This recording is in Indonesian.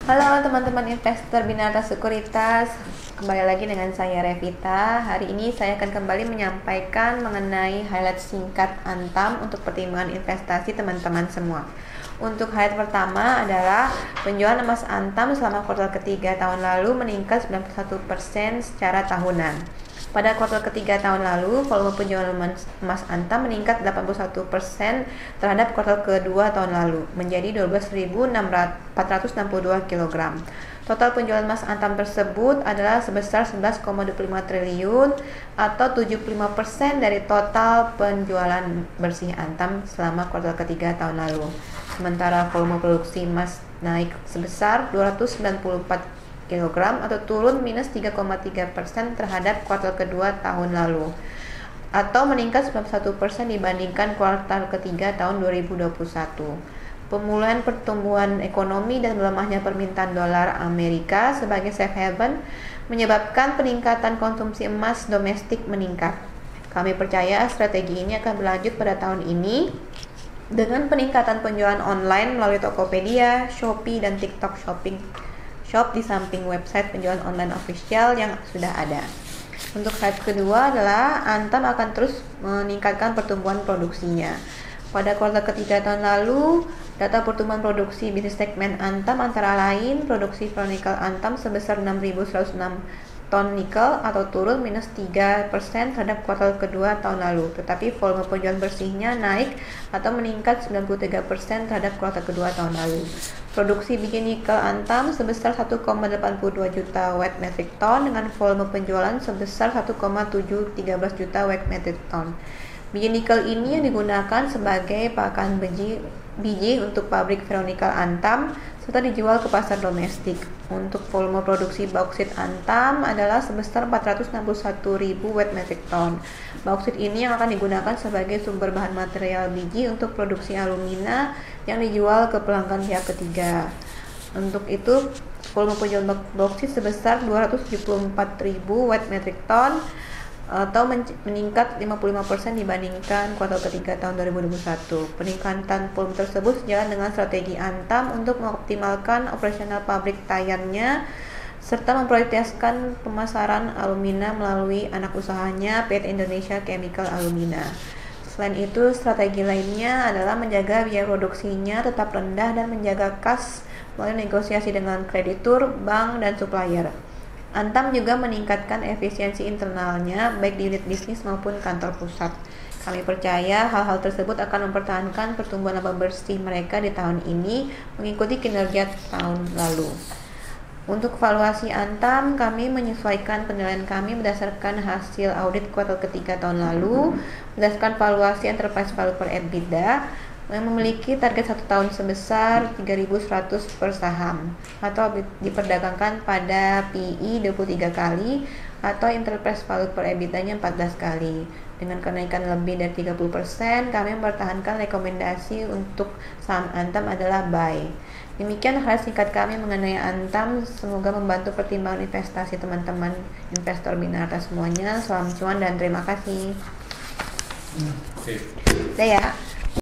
Halo teman-teman investor Binata Sekuritas, kembali lagi dengan saya Revita. Hari ini saya akan kembali menyampaikan mengenai highlight singkat Antam untuk pertimbangan investasi teman-teman semua. Untuk highlight pertama adalah penjualan emas Antam selama kuartal ketiga tahun lalu meningkat 91% secara tahunan. Pada kuartal ketiga tahun lalu, volume penjualan emas Antam meningkat 81% terhadap kuartal kedua tahun lalu, menjadi 12.462 kg. Total penjualan emas Antam tersebut adalah sebesar 11,25 triliun atau 75% dari total penjualan bersih Antam selama kuartal ketiga tahun lalu. Sementara volume produksi emas naik sebesar 294 kg atau turun minus 3,3% terhadap kuartal kedua tahun lalu, atau meningkat 91% dibandingkan kuartal ketiga tahun 2021. Pemulihan pertumbuhan ekonomi dan melemahnya permintaan dolar Amerika sebagai safe haven menyebabkan peningkatan konsumsi emas domestik meningkat. Kami percaya strategi ini akan berlanjut pada tahun ini dengan peningkatan penjualan online melalui Tokopedia, Shopee, dan TikTok Shop di samping website penjualan online official yang sudah ada. Untuk slide kedua adalah Antam akan terus meningkatkan pertumbuhan produksinya. Pada kuartal ketiga tahun lalu, data pertumbuhan produksi bisnis segmen Antam antara lain produksi ferronikel Antam sebesar 6.106 ton nikel atau turun minus 3% terhadap kuartal kedua tahun lalu, tetapi volume penjualan bersihnya naik atau meningkat 93% terhadap kuartal kedua tahun lalu. Produksi biji nikel Antam sebesar 1,82 juta wet metric ton dengan volume penjualan sebesar 1,713 juta wet metric ton. Biji nikel ini yang digunakan sebagai pakan biji untuk pabrik ferronikel Antam serta dijual ke pasar domestik. Untuk volume produksi bauksit Antam adalah sebesar 461.000 wet metric ton. Bauksit ini yang akan digunakan sebagai sumber bahan material biji untuk produksi alumina yang dijual ke pelanggan pihak ketiga. Untuk itu, volume penjualan bauksit sebesar 274.000 wet metric ton atau meningkat 55% dibandingkan kuartal ketiga tahun 2021. Peningkatan volume tersebut sejalan dengan strategi Antam untuk mengoptimalkan operasional pabrik tayarnya serta memprioritaskan pemasaran alumina melalui anak usahanya PT Indonesia Chemical Alumina. Selain itu, strategi lainnya adalah menjaga biaya produksinya tetap rendah dan menjaga kas melalui negosiasi dengan kreditur, bank, dan supplier. Antam juga meningkatkan efisiensi internalnya baik di unit bisnis maupun kantor pusat. Kami percaya hal-hal tersebut akan mempertahankan pertumbuhan laba bersih mereka di tahun ini mengikuti kinerja tahun lalu. Untuk valuasi Antam, kami menyesuaikan penilaian kami berdasarkan hasil audit kuartal ketiga tahun lalu, berdasarkan valuasi enterprise value per EBITDA yang memiliki target 1 tahun sebesar 3.100 per saham atau diperdagangkan pada PI 23 kali atau enterprise value per EBITDA-nya 14 kali. Dengan kenaikan lebih dari 30%, kami mempertahankan rekomendasi untuk saham Antam adalah buy. Demikian hal singkat kami mengenai Antam. Semoga membantu pertimbangan investasi teman-teman investor Binata semuanya. Salam cuan dan terima kasih. Udah ya.